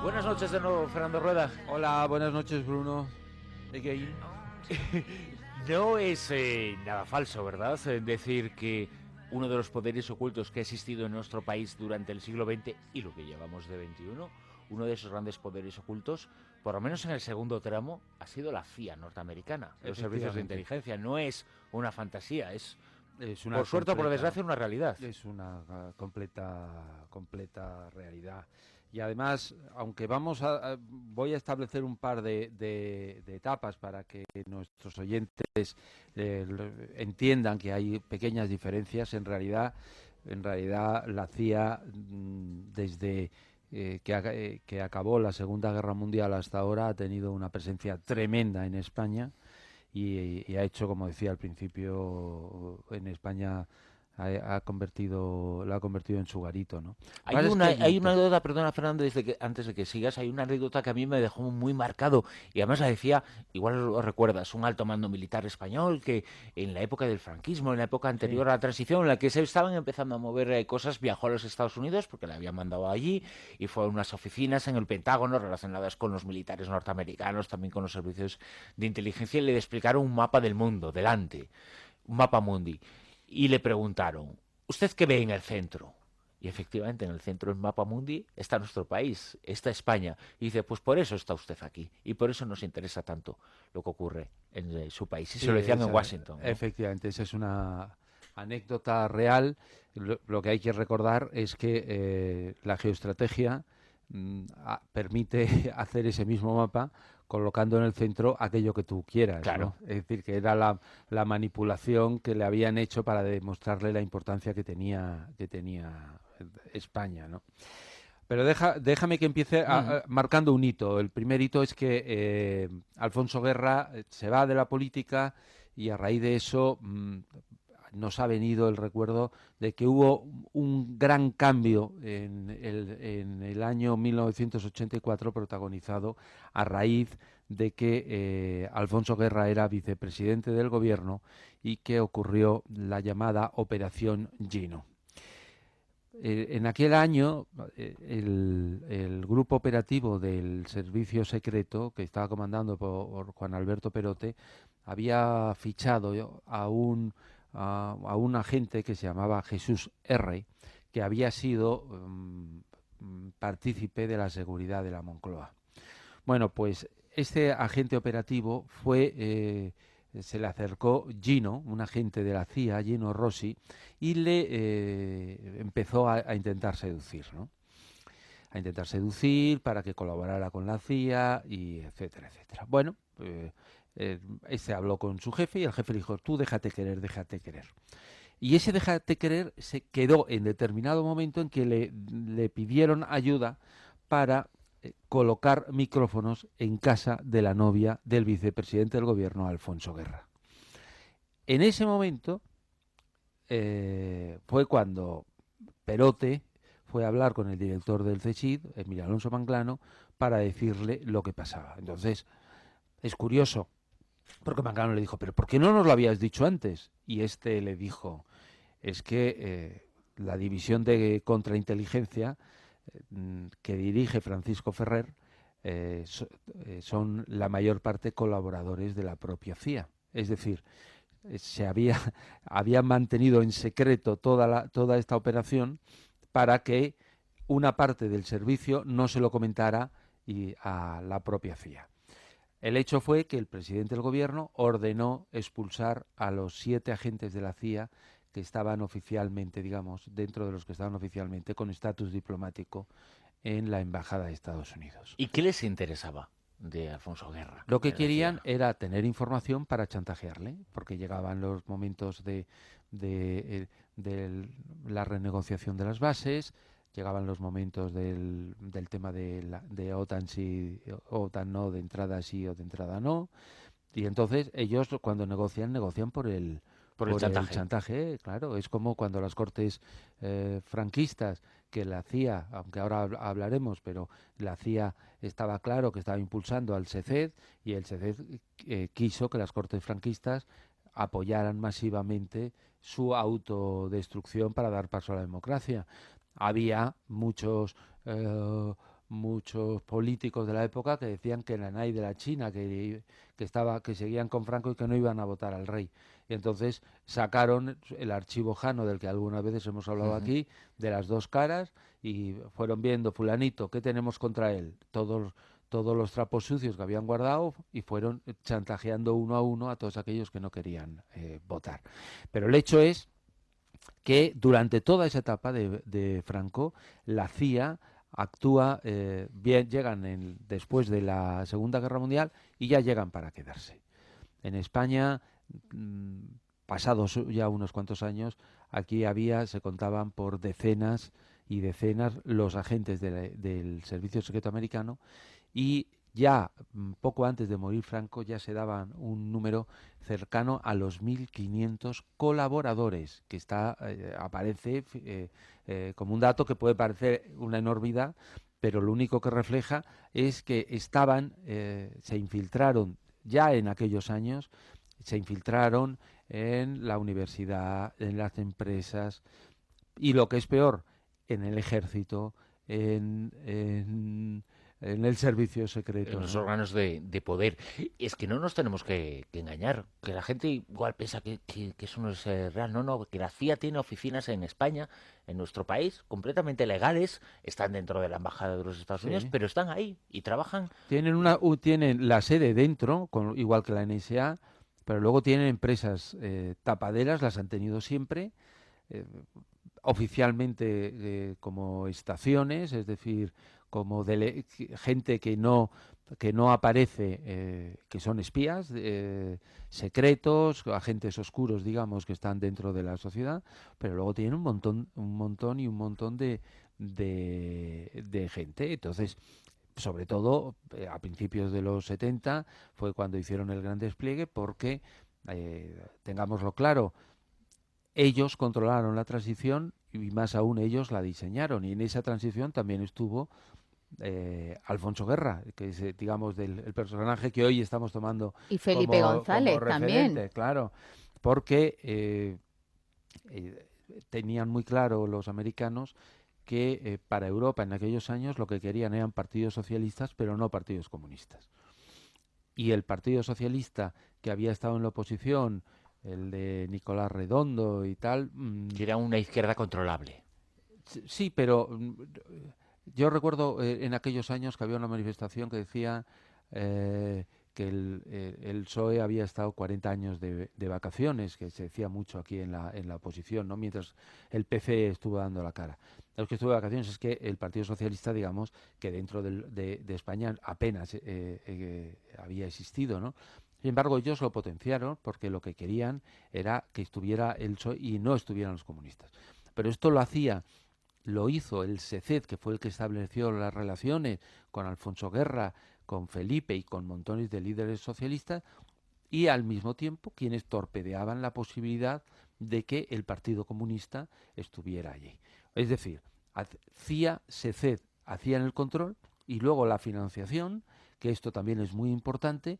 Buenas noches de nuevo, Fernando Rueda. Hola, buenas noches, Bruno. Again. No es nada falso, ¿verdad? Decir que uno de los poderes ocultos que ha existido en nuestro país durante el siglo XX y lo que llevamos de XXI, uno de esos grandes poderes ocultos, por lo menos en el segundo tramo, ha sido la CIA norteamericana, los servicios de inteligencia. No es una fantasía, es una por suerte o por desgracia una realidad. Es una completa realidad. Y además, aunque voy a establecer un par de etapas para que nuestros oyentes entiendan que hay pequeñas diferencias, en realidad la CIA, desde que acabó la Segunda Guerra Mundial hasta ahora, ha tenido una presencia tremenda en España. Y ha hecho, como decía al principio, en España la ha convertido en su garito, ¿no? Hay una anécdota, perdona Fernando, antes de que sigas, hay una anécdota que a mí me dejó muy marcado y además la decía, igual lo recuerdas, un alto mando militar español que en la época del franquismo, en la época anterior a la transición, en la que se estaban empezando a mover cosas, viajó a los Estados Unidos porque le habían mandado allí y fue a unas oficinas en el Pentágono relacionadas con los militares norteamericanos, también con los servicios de inteligencia y le explicaron un mapa del mundo delante, un mapa mundi, y le preguntaron, ¿usted qué ve en el centro? Y efectivamente en el centro del mapa mundi está nuestro país, está España. Y dice, pues por eso está usted aquí. Y por eso nos interesa tanto lo que ocurre en su país. Y se lo decían en Washington, ¿no? Efectivamente, esa es una anécdota real. Lo que hay que recordar es que la geoestrategia permite hacer ese mismo mapa colocando en el centro aquello que tú quieras, Claro. ¿no? Es decir, que era la manipulación que le habían hecho para demostrarle la importancia que tenía España, ¿no? Pero déjame que empiece marcando un hito. El primer hito es que Alfonso Guerra se va de la política y a raíz de eso nos ha venido el recuerdo de que hubo un gran cambio en el año 1984 protagonizado a raíz de que Alfonso Guerra era vicepresidente del gobierno y que ocurrió la llamada Operación Gino. En aquel año, el grupo operativo del servicio secreto, que estaba comandando por Juan Alberto Perote, había fichado a un agente que se llamaba Jesús R., que había sido partícipe de la seguridad de la Moncloa. Bueno, pues este agente operativo se le acercó Gino, un agente de la CIA, Gino Rossi, y le empezó a intentar seducir, ¿no? A intentar seducir para que colaborara con la CIA y etcétera, etcétera. Bueno, este habló con su jefe y el jefe le dijo, tú déjate querer, déjate querer. Y ese déjate querer se quedó en determinado momento en que le pidieron ayuda para colocar micrófonos en casa de la novia del vicepresidente del gobierno, Alfonso Guerra. En ese momento fue cuando Perote fue a hablar con el director del CSIC, Emilio Alonso Manglano, para decirle lo que pasaba. Entonces, es curioso, porque Manglano le dijo, pero ¿por qué no nos lo habías dicho antes? Y este le dijo, es que la división de contrainteligencia que dirige Francisco Ferrer son la mayor parte colaboradores de la propia CIA. Es decir, habían mantenido en secreto toda esta operación para que una parte del servicio no se lo comentara a la propia CIA. El hecho fue que el presidente del gobierno ordenó expulsar a los 7 agentes de la CIA que estaban oficialmente, digamos, dentro de los que estaban oficialmente con estatus diplomático en la Embajada de Estados Unidos. ¿Y qué les interesaba de Alfonso Guerra? Lo que querían era tener información para chantajearle, porque llegaban los momentos de la renegociación de las bases, llegaban los momentos del tema de OTAN sí, OTAN no, de entrada sí o de entrada no, y entonces ellos cuando negocian por el chantaje, claro, es como cuando las cortes franquistas, que la CIA, aunque ahora hablaremos, pero la CIA estaba claro que estaba impulsando al SECED y el SECED quiso que las cortes franquistas apoyaran masivamente su autodestrucción para dar paso a la democracia. Había muchos muchos políticos de la época que decían que era nadie de la China, que seguían con Franco y que no iban a votar al rey. Y entonces sacaron el archivo Jano, del que algunas veces hemos hablado aquí, de las dos caras, y fueron viendo, fulanito, ¿qué tenemos contra él? Todos los trapos sucios que habían guardado, y fueron chantajeando uno a uno a todos aquellos que no querían votar. Pero el hecho es que durante toda esa etapa de Franco, la CIA actúa bien, después de la Segunda Guerra Mundial, y ya llegan para quedarse. En España, mm, pasados ya unos cuantos años, aquí se contaban por decenas y decenas los agentes del Servicio Secreto Americano, y ya poco antes de morir Franco ya se daban un número cercano a los 1.500 colaboradores, que aparece como un dato que puede parecer una enormidad, pero lo único que refleja es que se infiltraron ya en aquellos años, se infiltraron en la universidad, en las empresas, y lo que es peor, en el ejército, en el servicio En secreto, los ¿no? órganos de poder. Es que no nos tenemos que engañar, que la gente igual piensa que eso no es real. No, no, que la CIA tiene oficinas en España, en nuestro país, completamente legales, están dentro de la Embajada de los Estados Unidos, Sí. pero están ahí y trabajan. Tienen la sede dentro, igual que la NSA, pero luego tienen empresas tapaderas, las han tenido siempre, eh, oficialmente como estaciones, es decir, como gente que no aparece, que son espías secretos, agentes oscuros, digamos, que están dentro de la sociedad, pero luego tienen un montón de gente. Entonces, sobre todo a principios de los 70 fue cuando hicieron el gran despliegue, porque, tengámoslo claro, ellos controlaron la transición, y más aún ellos la diseñaron, y en esa transición también estuvo Alfonso Guerra, que es, digamos, el personaje que hoy estamos tomando Y Felipe como González también. referente, claro, porque tenían muy claro los americanos que para Europa en aquellos años lo que querían eran partidos socialistas, pero no partidos comunistas. Y el Partido Socialista, que había estado en la oposición, el de Nicolás Redondo y tal, Que era una izquierda controlable. sí, pero yo recuerdo en aquellos años que había una manifestación que decía que el PSOE había estado 40 años de vacaciones, que se decía mucho aquí en la oposición, ¿no? Mientras el PC estuvo dando la cara. Los que estuvo de vacaciones es que el Partido Socialista, digamos, que dentro de España apenas había existido, ¿no? Sin embargo, ellos lo potenciaron porque lo que querían era que estuviera el PSOE y no estuvieran los comunistas. Pero esto lo hizo el SECED, que fue el que estableció las relaciones con Alfonso Guerra, con Felipe y con montones de líderes socialistas, y al mismo tiempo quienes torpedeaban la posibilidad de que el Partido Comunista estuviera allí. Es decir, CIA, SECED hacían el control, y luego la financiación, que esto también es muy importante,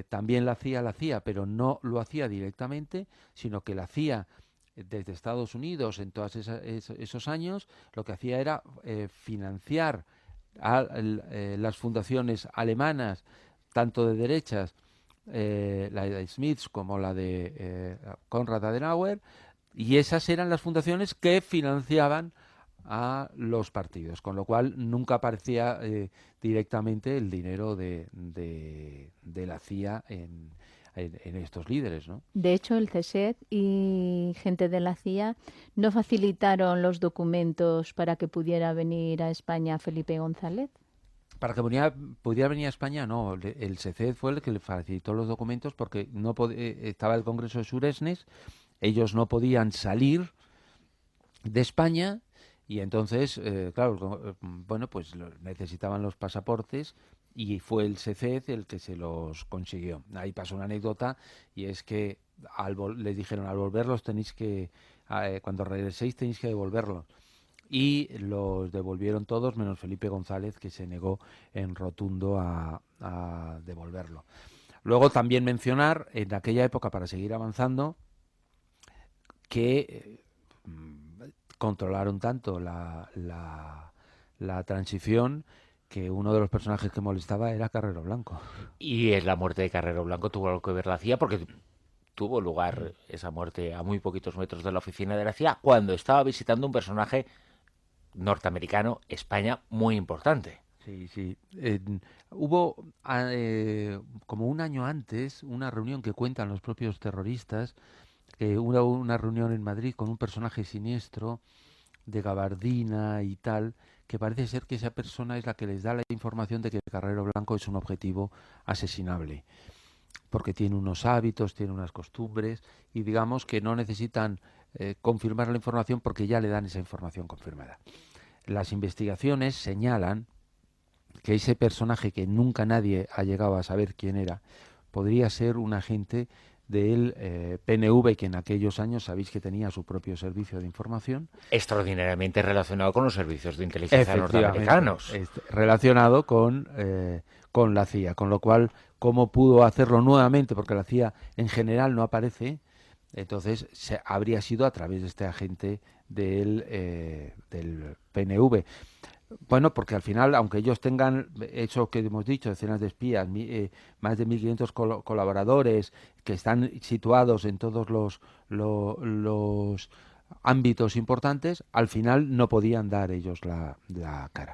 también la hacía, pero no lo hacía directamente, sino que la hacía desde Estados Unidos en todos esos años. Lo que hacía era financiar las fundaciones alemanas, tanto de derechas, la de Smiths como la de Konrad Adenauer, y esas eran las fundaciones que financiaban a los partidos, con lo cual nunca aparecía directamente el dinero de la CIA en estos líderes, ¿no? De hecho, el CSET y gente de la CIA no facilitaron los documentos para que pudiera venir a España Felipe González. Para que pudiera venir a España, no. El SECED fue el que le facilitó los documentos, porque no estaba el Congreso de Suresnes, ellos no podían salir de España, y entonces, claro, bueno, pues necesitaban los pasaportes, y fue el SECED el que se los consiguió. Ahí pasó una anécdota, y es que les dijeron: al volverlos cuando regreséis tenéis que devolverlos. Y los devolvieron todos, menos Felipe González, que se negó en rotundo a devolverlo. Luego también mencionar, en aquella época, para seguir avanzando, que controlaron tanto la transición, que uno de los personajes que molestaba era Carrero Blanco. Y en la muerte de Carrero Blanco tuvo algo que ver la CIA porque tuvo lugar esa muerte a muy poquitos metros de la oficina de la CIA cuando estaba visitando un personaje norteamericano, España, muy importante. Sí, sí. Hubo como un año antes una reunión que cuentan los propios terroristas, que hubo una reunión en Madrid con un personaje siniestro de gabardina y tal, que parece ser que esa persona es la que les da la información de que Carrero Blanco es un objetivo asesinable, porque tiene unos hábitos, tiene unas costumbres, y digamos que no necesitan confirmar la información porque ya le dan esa información confirmada. Las investigaciones señalan que ese personaje que nunca nadie ha llegado a saber quién era, podría ser un agente del PNV, que en aquellos años sabéis que tenía su propio servicio de información. Extraordinariamente relacionado con los servicios de inteligencia norteamericanos. Relacionado con la CIA, con lo cual, ¿cómo pudo hacerlo nuevamente? Porque la CIA en general no aparece, entonces habría sido a través de este agente del PNV. Bueno, porque al final, aunque ellos tengan eso que hemos dicho, decenas de espías, más de 1.500 colaboradores que están situados en todos los ámbitos importantes, al final no podían dar ellos la cara.